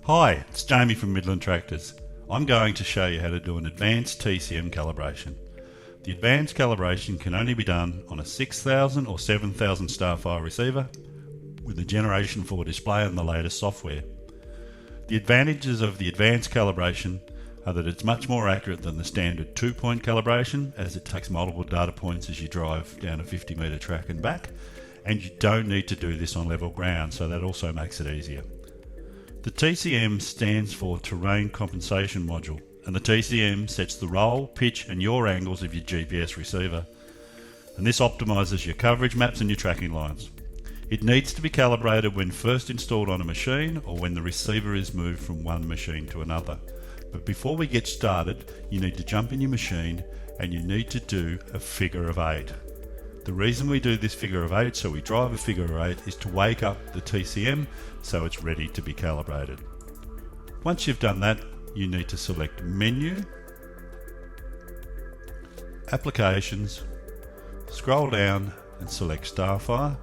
Hi, it's Jamie from Midland Tractors. I'm going to show you how to do an advanced TCM calibration. The advanced calibration can only be done on a 6000 or 7000 Starfire receiver with a Generation 4 display and the latest software. The advantages of the advanced calibration are that it's much more accurate than the standard 2-point calibration, as it takes multiple data points as you drive down a 50 metre track and back, and you don't need to do this on level ground, so that also makes it easier. The TCM stands for Terrain Compensation Module, and the TCM sets the roll, pitch and yaw angles of your GPS receiver, and this optimises your coverage maps and your tracking lines. It needs to be calibrated when first installed on a machine or when the receiver is moved from one machine to another. But before we get started, you need to jump in your machine and you need to do a figure of 8. The reason we do this figure of 8, so we drive a figure of 8, is to wake up the TCM so it's ready to be calibrated. Once you've done that, you need to select Menu, Applications, scroll down and select Starfire,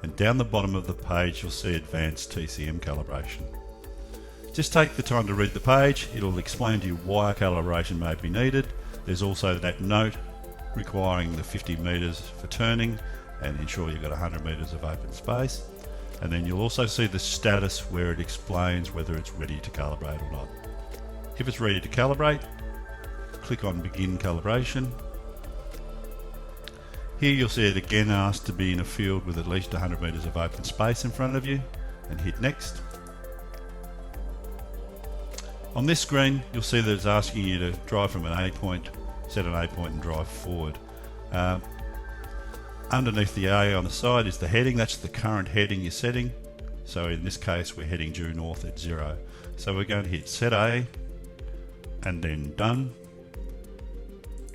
and down the bottom of the page you'll see Advanced TCM Calibration. Just take the time to read the page. It'll explain to you why a calibration may be needed. There's also that note requiring the 50 metres for turning and ensure you've got 100 metres of open space, and then you'll also see the status where it explains whether it's ready to calibrate or not. If it's ready to calibrate, click on Begin Calibration. Here you'll see it again asked to be in a field with at least 100 metres of open space in front of you, and hit Next. On this screen you'll see that it's asking you to drive from an A point, set an A point and drive forward. Underneath the A on the side is the heading. That's the current heading you're setting. So in this case we're heading due north at 0. So we're going to hit Set A and then Done.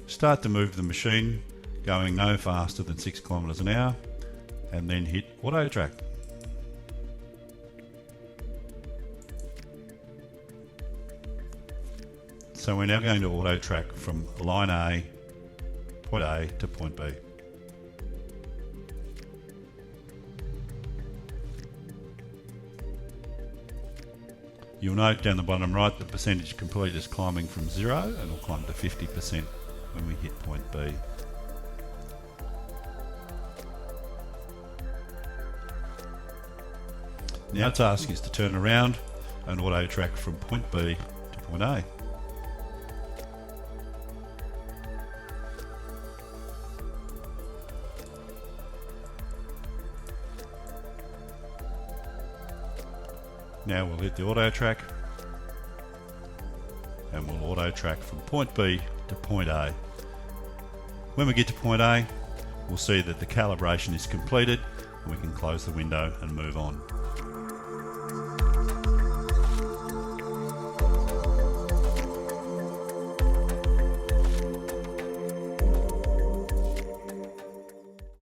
Start to move the machine going no faster than 6 kilometres an hour, and then hit Auto Track. So we're now going to auto track from line A, point A to point B. You'll note down the bottom right the percentage complete is climbing from 0 and will climb to 50% when we hit point B. Now its task is to turn around and auto track from point B to point A. Now we'll hit the auto track and we'll auto track from point B to point A. When we get to point A, we'll see that the calibration is completed and we can close the window and move on.